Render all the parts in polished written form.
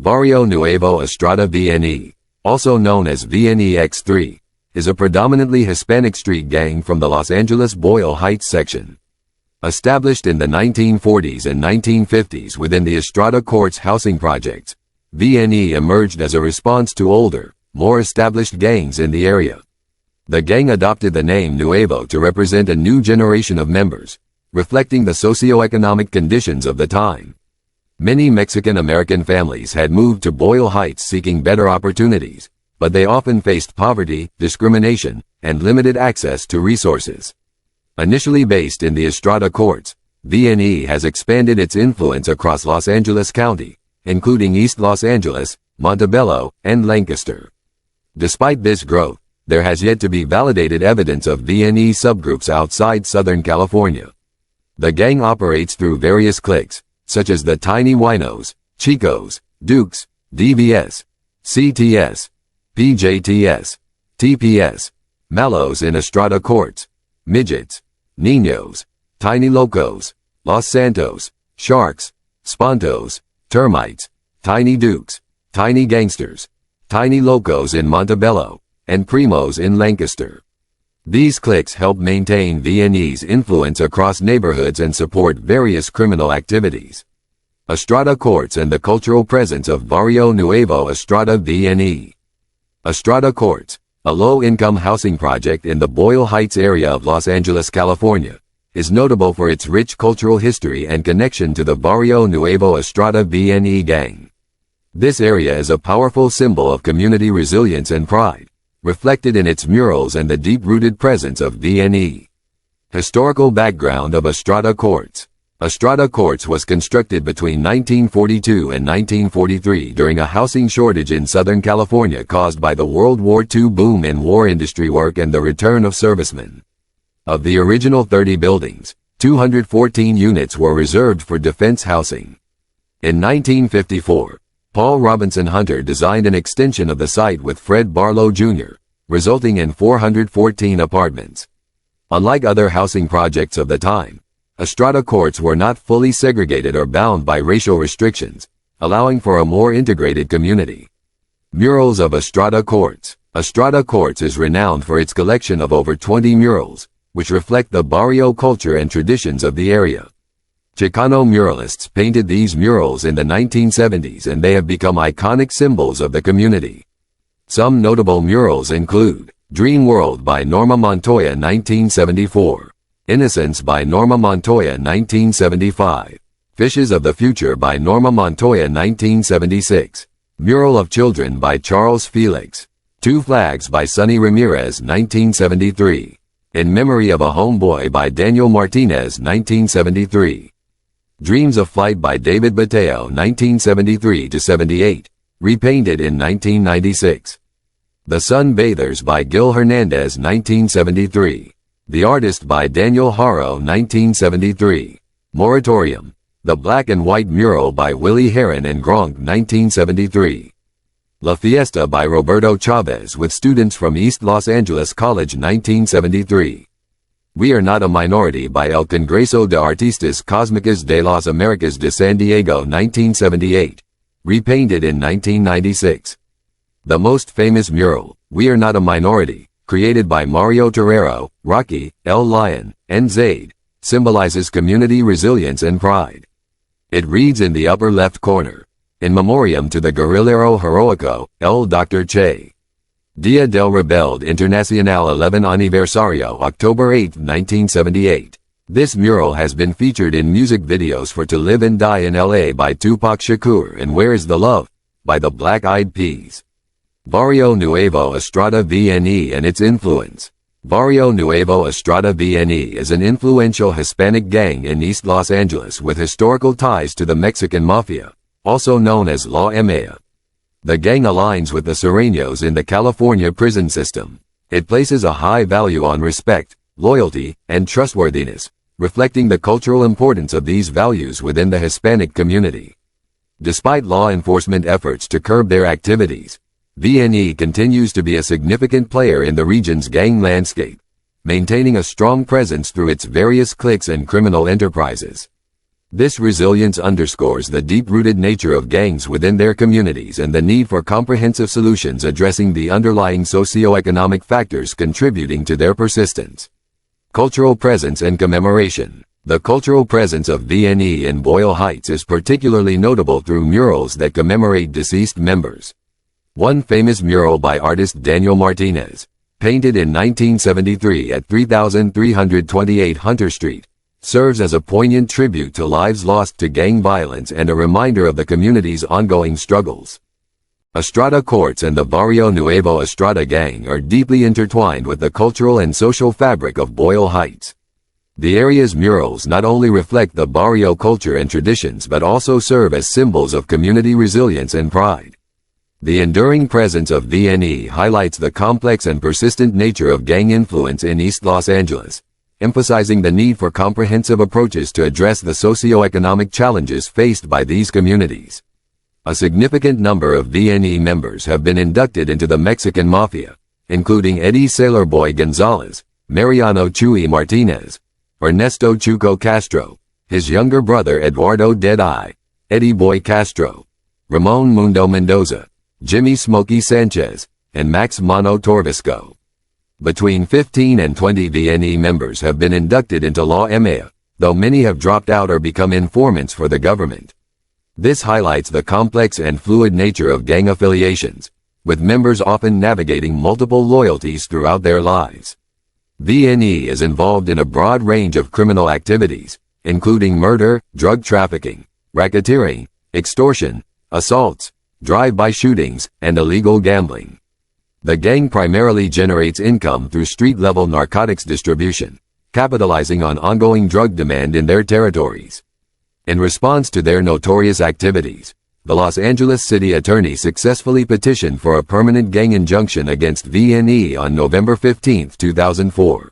Varrio Nuevo Estrada VNE, also known as VNEX3, is a predominantly Hispanic street gang from the Los Angeles Boyle Heights section. Established in the 1940s and 1950s within the Estrada Courts housing projects, VNE emerged as a response to older, more established gangs in the area. The gang adopted the name Nuevo to represent a new generation of members, reflecting the socio-economic conditions of the time. Many Mexican-American families had moved to Boyle Heights seeking better opportunities, but they often faced poverty, discrimination, and limited access to resources. Initially based in the Estrada Courts, VNE has expanded its influence across Los Angeles County, including East Los Angeles, Montebello, and Lancaster. Despite this growth, there has yet to be validated evidence of VNE subgroups outside Southern California. The gang operates through various cliques, such as the Tiny Winos, Chicos, Dukes, DVS, CTS, PJTS, TPS, Malos in Estrada Courts, Midgets, Niños, Tiny Locos, Los Santos, Sharks, Spontos, Termites, Tiny Dukes, Tiny Gangsters, Tiny Locos in Montebello, and Primos in Lancaster. These cliques help maintain VNE's influence across neighborhoods and support various criminal activities. Estrada Courts and the cultural presence of Varrio Nuevo Estrada VNE. Estrada Courts, a low-income housing project in the Boyle Heights area of Los Angeles, California, is notable for its rich cultural history and connection to the Varrio Nuevo Estrada VNE gang. This area is a powerful symbol of community resilience and pride, reflected in its murals and the deep-rooted presence of VNE. Historical background of Estrada Courts. Estrada Courts was constructed between 1942 and 1943 during a housing shortage in Southern California caused by the World War II boom in war industry work and the return of servicemen. Of the original 30 buildings, 214 units were reserved for defense housing. In 1954, Paul Robinson Hunter designed an extension of the site with Fred Barlow Jr., resulting in 414 apartments. Unlike other housing projects of the time, Estrada Courts were not fully segregated or bound by racial restrictions, allowing for a more integrated community. Murals of Estrada Courts. Estrada Courts is renowned for its collection of over 20 murals, which reflect the barrio culture and traditions of the area. Chicano muralists painted these murals in the 1970s and they have become iconic symbols of the community. Some notable murals include Dream World by Norma Montoya 1974, Innocence by Norma Montoya 1975, Fishes of the Future by Norma Montoya 1976, Mural of Children by Charles Felix, Two Flags by Sonny Ramirez 1973, In Memory of a Homeboy by Daniel Martinez 1973, Dreams of Flight by David Bateo 1973-78, repainted in 1996. The Sun Bathers by Gil Hernandez 1973. The Artist by Daniel Haro 1973. Moratorium. The Black and White Mural by Willie Heron and Gronk 1973. La Fiesta by Roberto Chavez with students from East Los Angeles College 1973. We Are Not a Minority by El Congreso de Artistas Cósmicas de las Americas de San Diego 1978, repainted in 1996. The most famous mural, We Are Not a Minority, created by Mario Terrero, Rocky, El Lion, and Zaid, symbolizes community resilience and pride. It reads in the upper left corner, In Memoriam to the Guerrillero Heroico, El Dr. Che. Dia del Rebelde Internacional 11 Aniversario October 8, 1978. This mural has been featured in music videos for To Live and Die in LA by Tupac Shakur and Where Is the Love by the Black Eyed Peas. Varrio Nuevo Estrada VNE and its influence. Varrio Nuevo Estrada VNE is an influential Hispanic gang in East Los Angeles with historical ties to the Mexican Mafia, also known as La Mafia. The gang aligns with the Sureños in the California prison system. It places a high value on respect, loyalty, and trustworthiness, reflecting the cultural importance of these values within the Hispanic community. Despite law enforcement efforts to curb their activities, VNE continues to be a significant player in the region's gang landscape, maintaining a strong presence through its various cliques and criminal enterprises. This resilience underscores the deep-rooted nature of gangs within their communities and the need for comprehensive solutions addressing the underlying socio-economic factors contributing to their persistence. Cultural presence and commemoration. The cultural presence of VNE in Boyle Heights is particularly notable through murals that commemorate deceased members. One famous mural by artist Daniel Martinez, painted in 1973 at 3328 Hunter Street, serves as a poignant tribute to lives lost to gang violence and a reminder of the community's ongoing struggles. Estrada Courts and the Varrio Nuevo Estrada gang are deeply intertwined with the cultural and social fabric of Boyle Heights. The area's murals not only reflect the barrio culture and traditions but also serve as symbols of community resilience and pride. The enduring presence of VNE highlights the complex and persistent nature of gang influence in East Los Angeles, emphasizing the need for comprehensive approaches to address the socio-economic challenges faced by these communities. A significant number of VNE members have been inducted into the Mexican Mafia, including Eddie Sailorboy Gonzalez, Mariano Chuy Martinez, Ernesto Chuco Castro, his younger brother Eduardo Deadeye, Eddie Boy Castro, Ramon Mundo Mendoza, Jimmy Smokey Sanchez, and Max Mano Torvisco. Between 15 and 20 VNE members have been inducted into La EMEA, though many have dropped out or become informants for the government. This highlights the complex and fluid nature of gang affiliations, with members often navigating multiple loyalties throughout their lives. VNE is involved in a broad range of criminal activities, including murder, drug trafficking, racketeering, extortion, assaults, drive-by shootings, and illegal gambling. The gang primarily generates income through street-level narcotics distribution, capitalizing on ongoing drug demand in their territories. In response to their notorious activities, the Los Angeles City Attorney successfully petitioned for a permanent gang injunction against VNE on November 15, 2004.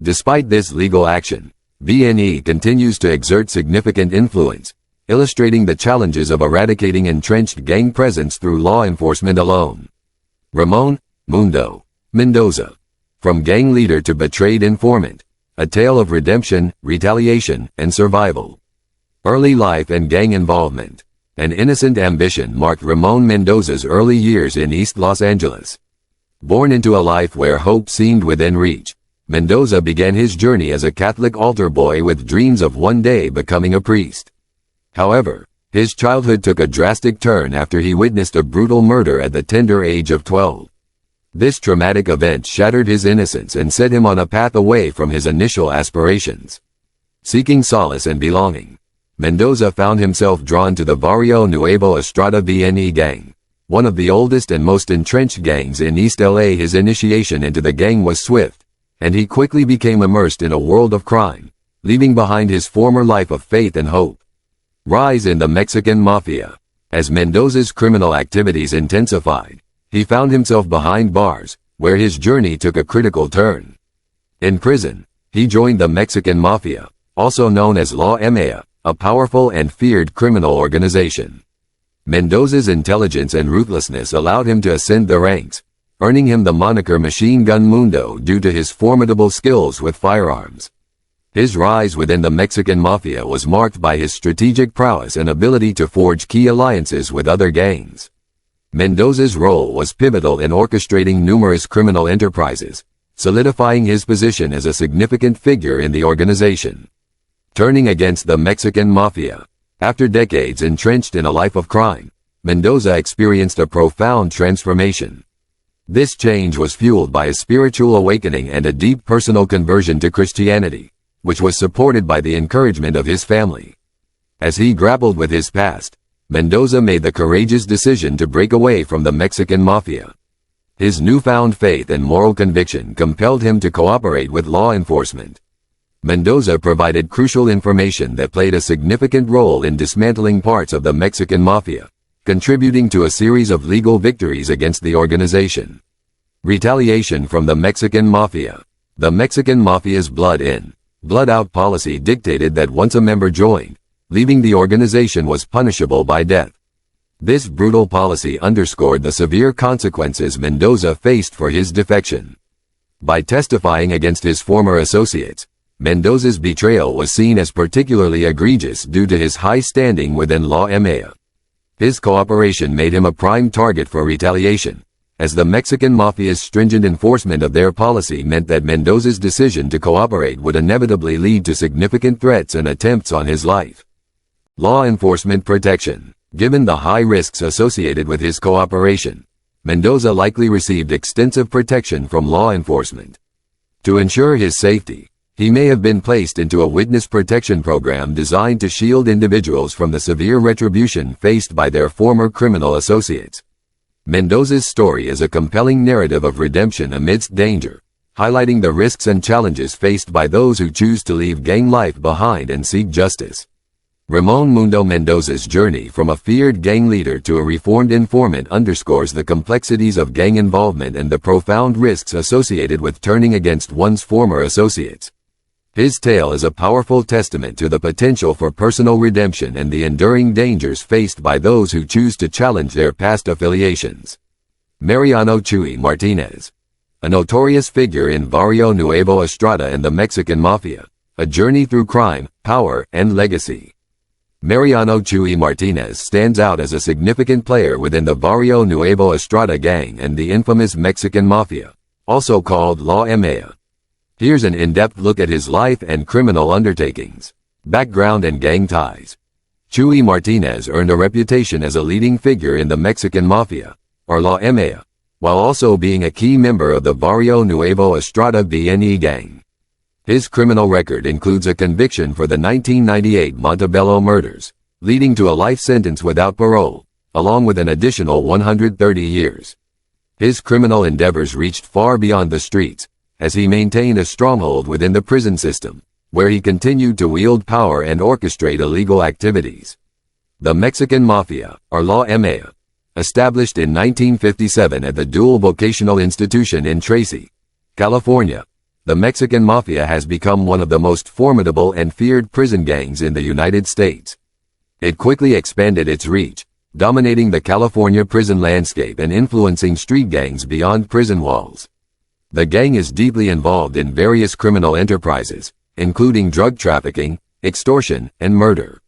Despite this legal action, VNE continues to exert significant influence, illustrating the challenges of eradicating entrenched gang presence through law enforcement alone. Ramon Mundo Mendoza. From gang leader to betrayed informant, a tale of redemption, retaliation, and survival. Early life and gang involvement. An innocent ambition marked Ramon Mendoza's early years in East Los Angeles. Born into a life where hope seemed within reach, Mendoza began his journey as a Catholic altar boy with dreams of one day becoming a priest. However, his childhood took a drastic turn after he witnessed a brutal murder at the tender age of 12. This traumatic event shattered his innocence and set him on a path away from his initial aspirations. Seeking solace and belonging, Mendoza found himself drawn to the Varrio Nuevo Estrada VNE gang, one of the oldest and most entrenched gangs in East LA. His initiation into the gang was swift, and he quickly became immersed in a world of crime, leaving behind his former life of faith and hope. Rise in the Mexican Mafia. As Mendoza's criminal activities intensified, he found himself behind bars, where his journey took a critical turn. In prison, he joined the Mexican Mafia, also known as La EMEA, a powerful and feared criminal organization. Mendoza's intelligence and ruthlessness allowed him to ascend the ranks, earning him the moniker Machine Gun Mundo due to his formidable skills with firearms. His rise within the Mexican Mafia was marked by his strategic prowess and ability to forge key alliances with other gangs. Mendoza's role was pivotal in orchestrating numerous criminal enterprises, solidifying his position as a significant figure in the organization. Turning against the Mexican Mafia. After decades entrenched in a life of crime, Mendoza experienced a profound transformation. This change was fueled by a spiritual awakening and a deep personal conversion to Christianity, which was supported by the encouragement of his family. As he grappled with his past, Mendoza made the courageous decision to break away from the Mexican Mafia. His newfound faith and moral conviction compelled him to cooperate with law enforcement. Mendoza provided crucial information that played a significant role in dismantling parts of the Mexican Mafia, contributing to a series of legal victories against the organization. Retaliation from the Mexican Mafia. The Mexican Mafia's blood in, blood out policy dictated that once a member joined, leaving the organization was punishable by death. This brutal policy underscored the severe consequences Mendoza faced for his defection. By testifying against his former associates, Mendoza's betrayal was seen as particularly egregious due to his high standing within La Maya. His cooperation made him a prime target for retaliation, as the Mexican Mafia's stringent enforcement of their policy meant that Mendoza's decision to cooperate would inevitably lead to significant threats and attempts on his life. Law enforcement protection. Given the high risks associated with his cooperation, Mendoza likely received extensive protection from law enforcement. To ensure his safety, he may have been placed into a witness protection program designed to shield individuals from the severe retribution faced by their former criminal associates. Mendoza's story is a compelling narrative of redemption amidst danger, highlighting the risks and challenges faced by those who choose to leave gang life behind and seek justice. Ramon Mundo Mendoza's journey from a feared gang leader to a reformed informant underscores the complexities of gang involvement and the profound risks associated with turning against one's former associates. His tale is a powerful testament to the potential for personal redemption and the enduring dangers faced by those who choose to challenge their past affiliations. Mariano Chuy Martinez. A notorious figure in Varrio Nuevo Estrada and the Mexican Mafia, a journey through crime, power, and legacy. Mariano Chuy Martinez stands out as a significant player within the Varrio Nuevo Estrada gang and the infamous Mexican Mafia, also called La Maya. Here's an in-depth look at his life and criminal undertakings, background and gang ties. Chuy Martinez earned a reputation as a leading figure in the Mexican Mafia, or La Maya, while also being a key member of the Varrio Nuevo Estrada VNE gang. His criminal record includes a conviction for the 1998 Montebello murders, leading to a life sentence without parole, along with an additional 130 years. His criminal endeavors reached far beyond the streets, as he maintained a stronghold within the prison system, where he continued to wield power and orchestrate illegal activities. The Mexican Mafia, or La Maya, established in 1957 at the Dual Vocational Institution in Tracy, California, the Mexican Mafia has become one of the most formidable and feared prison gangs in the United States. It quickly expanded its reach, dominating the California prison landscape and influencing street gangs beyond prison walls. The gang is deeply involved in various criminal enterprises, including drug trafficking, extortion, and murder.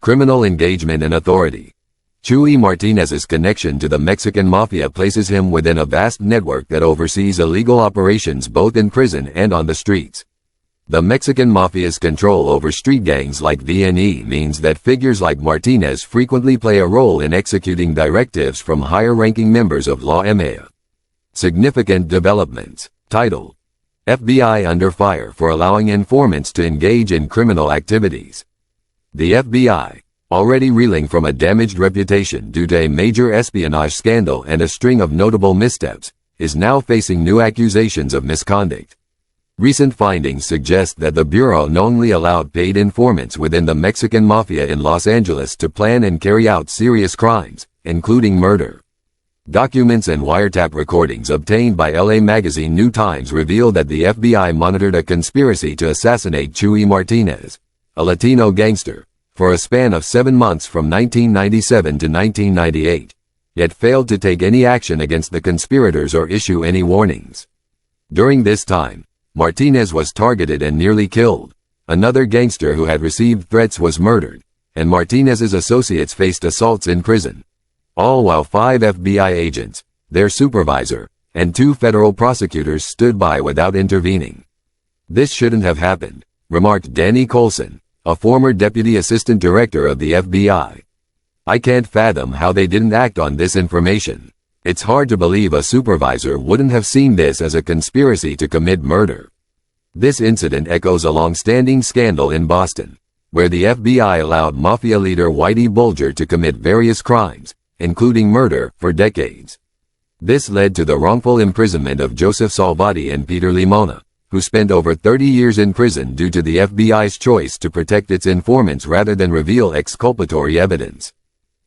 Criminal engagement and authority. Chuy Martinez's connection to the Mexican Mafia places him within a vast network that oversees illegal operations both in prison and on the streets. The Mexican Mafia's control over street gangs like VNE means that figures like Martinez frequently play a role in executing directives from higher-ranking members of La Maya. Significant developments. Title: FBI under fire for allowing informants to engage in criminal activities. The FBI, already reeling from a damaged reputation due to a major espionage scandal and a string of notable missteps, is now facing new accusations of misconduct. Recent findings suggest that the Bureau knowingly allowed paid informants within the Mexican Mafia in Los Angeles to plan and carry out serious crimes, including murder. Documents and wiretap recordings obtained by LA magazine New Times reveal that the FBI monitored a conspiracy to assassinate Chuy Martinez, a Latino gangster, for a span of 7 months from 1997 to 1998, yet failed to take any action against the conspirators or issue any warnings. During this time, Martinez was targeted and nearly killed. Another gangster who had received threats was murdered, and Martinez's associates faced assaults in prison. All while 5 FBI agents, their supervisor, and 2 federal prosecutors stood by without intervening. "This shouldn't have happened," remarked Danny Colson, a former deputy assistant director of the FBI. "I can't fathom how they didn't act on this information. It's hard to believe a supervisor wouldn't have seen this as a conspiracy to commit murder." This incident echoes a long-standing scandal in Boston, where the FBI allowed mafia leader Whitey Bulger to commit various crimes, including murder, for decades. This led to the wrongful imprisonment of Joseph Salvati and Peter Limona, who spent over 30 years in prison due to the FBI's choice to protect its informants rather than reveal exculpatory evidence.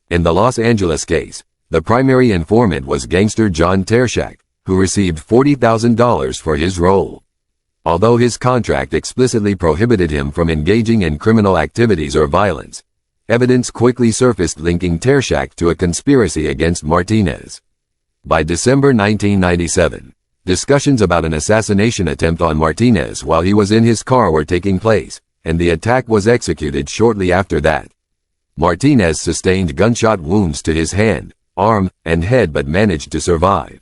In the Los Angeles case, the primary informant was gangster John Tershak, who received $40,000 for his role. Although his contract explicitly prohibited him from engaging in criminal activities or violence, evidence quickly surfaced linking Tershak to a conspiracy against Martinez. By December 1997, Discussions about an assassination attempt on Martinez while he was in his car were taking place, and the attack was executed shortly after that. Martinez sustained gunshot wounds to his hand, arm, and head but managed to survive.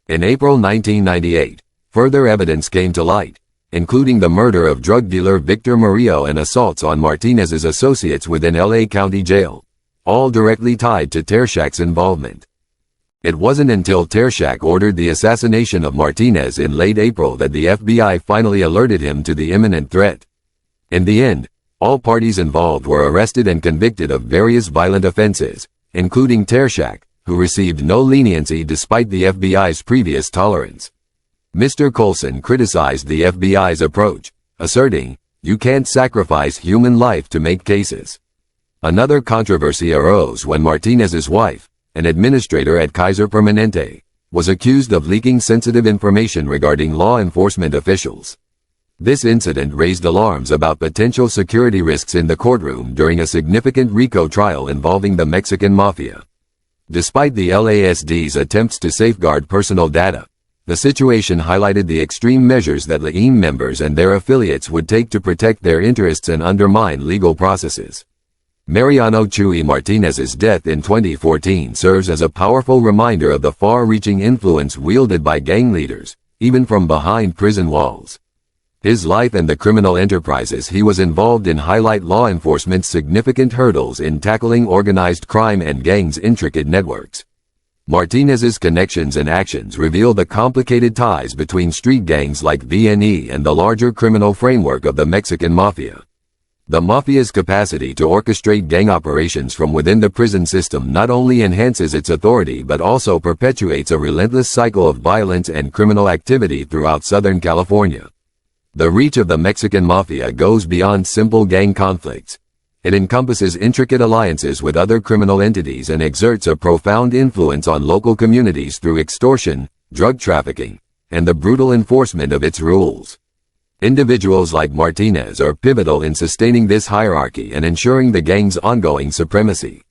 In April 1998, further evidence came to light, including the murder of drug dealer Victor Murillo and assaults on Martinez's associates within LA County Jail, all directly tied to Tershak's involvement. It wasn't until Tershak ordered the assassination of Martinez in late April that the FBI finally alerted him to the imminent threat. In the end, all parties involved were arrested and convicted of various violent offenses, including Tershak, who received no leniency despite the FBI's previous tolerance. Mr. Coulson criticized the FBI's approach, asserting, "You can't sacrifice human life to make cases." Another controversy arose when Martinez's wife, an administrator at Kaiser Permanente, was accused of leaking sensitive information regarding law enforcement officials. This incident raised alarms about potential security risks in the courtroom during a significant RICO trial involving the Mexican Mafia. Despite the LASD's attempts to safeguard personal data, the situation highlighted the extreme measures that LAIM members and their affiliates would take to protect their interests and undermine legal processes. Mariano Chuy Martinez's death in 2014 serves as a powerful reminder of the far-reaching influence wielded by gang leaders, even from behind prison walls. His life and the criminal enterprises he was involved in highlight law enforcement's significant hurdles in tackling organized crime and gangs' intricate networks. Martinez's connections and actions reveal the complicated ties between street gangs like VNE and the larger criminal framework of the Mexican Mafia. The Mafia's capacity to orchestrate gang operations from within the prison system not only enhances its authority but also perpetuates a relentless cycle of violence and criminal activity throughout Southern California. The reach of the Mexican Mafia goes beyond simple gang conflicts. It encompasses intricate alliances with other criminal entities and exerts a profound influence on local communities through extortion, drug trafficking, and the brutal enforcement of its rules. Individuals like Martinez are pivotal in sustaining this hierarchy and ensuring the gang's ongoing supremacy.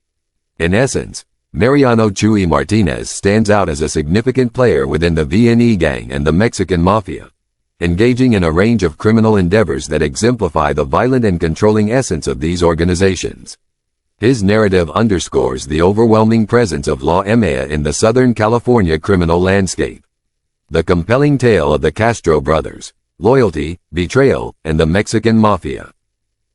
In essence, Mariano Chuy Martinez stands out as a significant player within the VNE gang and the Mexican Mafia, engaging in a range of criminal endeavors that exemplify the violent and controlling essence of these organizations. His narrative underscores the overwhelming presence of La Mafia in the Southern California criminal landscape. The compelling tale of the Castro brothers, loyalty, betrayal, and the Mexican Mafia.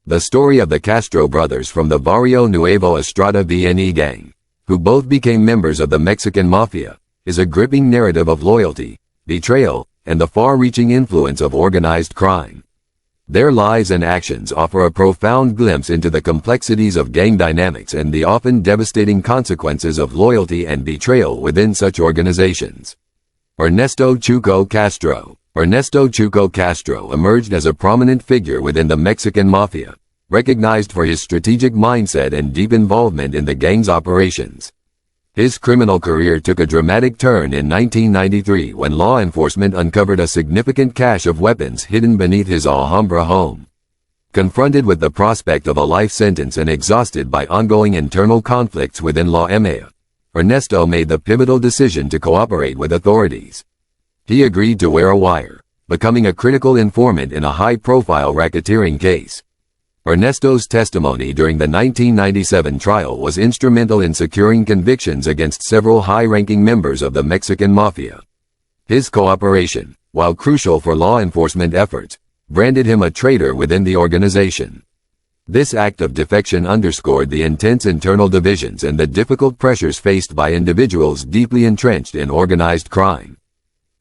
The story of the Castro brothers from the Varrio Nuevo Estrada VNE gang, who both became members of the Mexican Mafia, is a gripping narrative of loyalty, betrayal, and the far-reaching influence of organized crime. Their lives and actions offer a profound glimpse into the complexities of gang dynamics and the often devastating consequences of loyalty and betrayal within such organizations. Ernesto Chuco Castro. Ernesto Chuco Castro emerged as a prominent figure within the Mexican Mafia, recognized for his strategic mindset and deep involvement in the gang's operations. His criminal career took a dramatic turn in 1993 when law enforcement uncovered a significant cache of weapons hidden beneath his Alhambra home. Confronted with the prospect of a life sentence and exhausted by ongoing internal conflicts within La Mafia, Ernesto made the pivotal decision to cooperate with authorities. He agreed to wear a wire, becoming a critical informant in a high-profile racketeering case. Ernesto's testimony during the 1997 trial was instrumental in securing convictions against several high-ranking members of the Mexican Mafia. His cooperation, while crucial for law enforcement efforts, branded him a traitor within the organization. This act of defection underscored the intense internal divisions and the difficult pressures faced by individuals deeply entrenched in organized crime.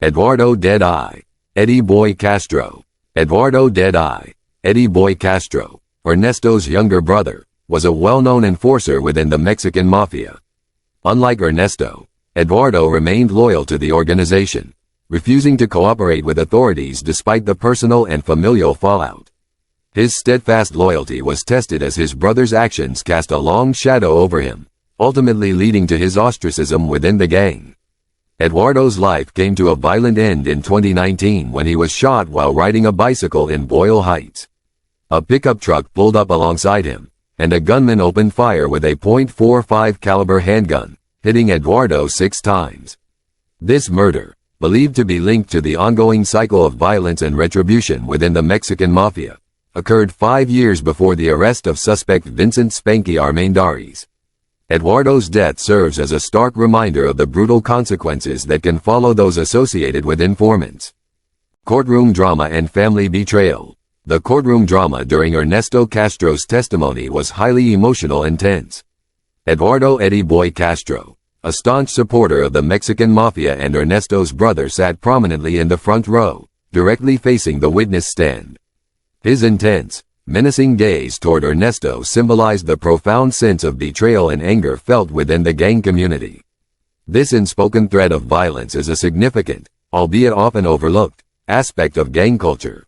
Eduardo "Dead-Eye" Eddie Boy Castro. Eduardo "Dead-Eye" Eddie Boy Castro, Ernesto's younger brother, was a well-known enforcer within the Mexican Mafia. Unlike Ernesto, Eduardo remained loyal to the organization, refusing to cooperate with authorities despite the personal and familial fallout. His steadfast loyalty was tested as his brother's actions cast a long shadow over him, ultimately leading to his ostracism within the gang. Eduardo's life came to a violent end in 2019 when he was shot while riding a bicycle in Boyle Heights. A pickup truck pulled up alongside him, and a gunman opened fire with a .45 caliber handgun, hitting Eduardo 6 times. This murder, believed to be linked to the ongoing cycle of violence and retribution within the Mexican Mafia, occurred 5 years before the arrest of suspect Vincent Spanky Armendariz. Eduardo's death serves as a stark reminder of the brutal consequences that can follow those associated with informants. Courtroom drama and family betrayal. The courtroom drama during Ernesto Castro's testimony was highly emotional and tense. Eduardo "Eddie Boy" Castro, a staunch supporter of the Mexican Mafia and Ernesto's brother, sat prominently in the front row, directly facing the witness stand. His intense, menacing gaze toward Ernesto symbolized the profound sense of betrayal and anger felt within the gang community. This unspoken threat of violence is a significant, albeit often overlooked, aspect of gang culture.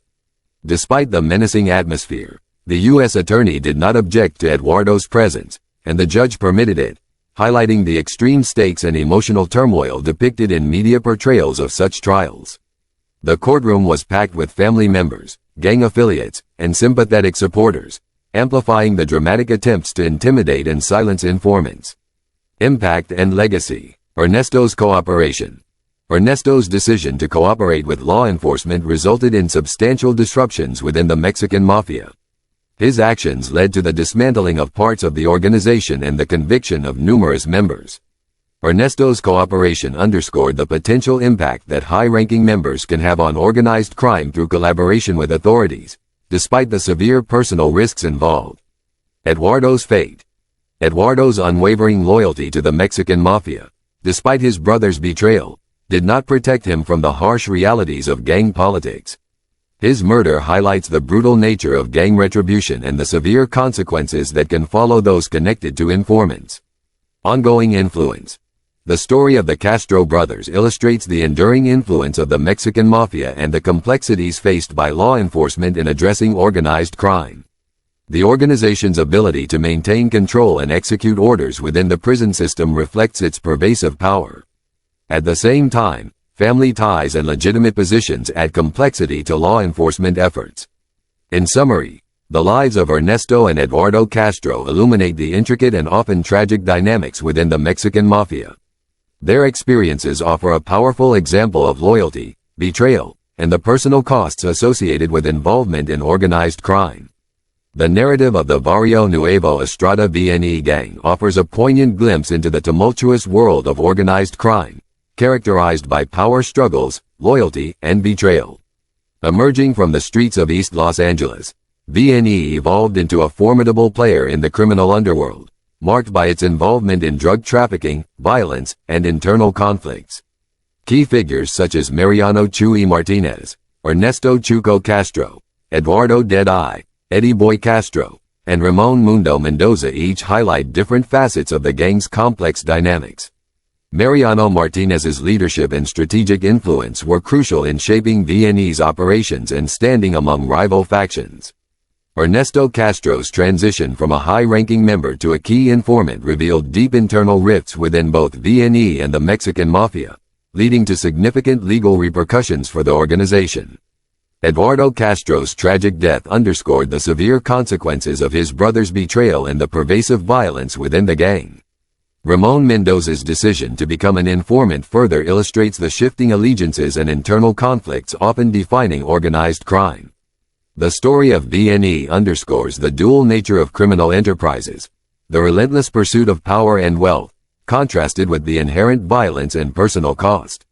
Despite the menacing atmosphere, the U.S. attorney did not object to Eduardo's presence, and the judge permitted it, highlighting the extreme stakes and emotional turmoil depicted in media portrayals of such trials. The courtroom was packed with family members, gang affiliates, and sympathetic supporters, amplifying the dramatic attempts to intimidate and silence informants. Impact and legacy. Ernesto's cooperation. Ernesto's decision to cooperate with law enforcement resulted in substantial disruptions within the Mexican Mafia. His actions led to the dismantling of parts of the organization and the conviction of numerous members. Ernesto's cooperation underscored the potential impact that high-ranking members can have on organized crime through collaboration with authorities, despite the severe personal risks involved. Eduardo's fate. Eduardo's unwavering loyalty to the Mexican Mafia, despite his brother's betrayal, did not protect him from the harsh realities of gang politics. His murder highlights the brutal nature of gang retribution and the severe consequences that can follow those connected to informants. Ongoing influence. The story of the Castro brothers illustrates the enduring influence of the Mexican Mafia and the complexities faced by law enforcement in addressing organized crime. The organization's ability to maintain control and execute orders within the prison system reflects its pervasive power. At the same time, family ties and legitimate positions add complexity to law enforcement efforts. In summary, the lives of Ernesto and Eduardo Castro illuminate the intricate and often tragic dynamics within the Mexican Mafia. Their experiences offer a powerful example of loyalty, betrayal, and the personal costs associated with involvement in organized crime. The narrative of the Varrio Nuevo Estrada VNE gang offers a poignant glimpse into the tumultuous world of organized crime, characterized by power struggles, loyalty, and betrayal. Emerging from the streets of East Los Angeles, VNE evolved into a formidable player in the criminal underworld, marked by its involvement in drug trafficking, violence, and internal conflicts. Key figures such as Mariano Chuy Martinez, Ernesto Chuco Castro, Eduardo "Dead-Eye" Eddie Boy Castro, and Ramon Mundo Mendoza each highlight different facets of the gang's complex dynamics. Mariano Martinez's leadership and strategic influence were crucial in shaping VNE's operations and standing among rival factions. Ernesto Castro's transition from a high-ranking member to a key informant revealed deep internal rifts within both VNE and the Mexican Mafia, leading to significant legal repercussions for the organization. Eduardo Castro's tragic death underscored the severe consequences of his brother's betrayal and the pervasive violence within the gang. Ramon Mendoza's decision to become an informant further illustrates the shifting allegiances and internal conflicts often defining organized crime. The story of VNE underscores the dual nature of criminal enterprises, the relentless pursuit of power and wealth, contrasted with the inherent violence and personal cost.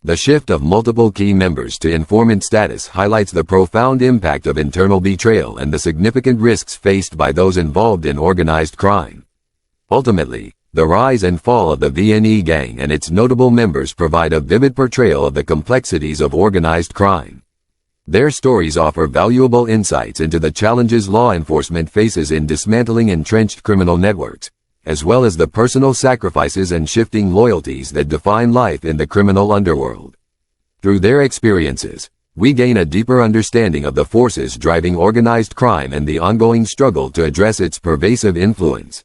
The shift of multiple key members to informant status highlights the profound impact of internal betrayal and the significant risks faced by those involved in organized crime. Ultimately, the rise and fall of the VNE gang and its notable members provide a vivid portrayal of the complexities of organized crime. Their stories offer valuable insights into the challenges law enforcement faces in dismantling entrenched criminal networks, as well as the personal sacrifices and shifting loyalties that define life in the criminal underworld. Through their experiences, we gain a deeper understanding of the forces driving organized crime and the ongoing struggle to address its pervasive influence.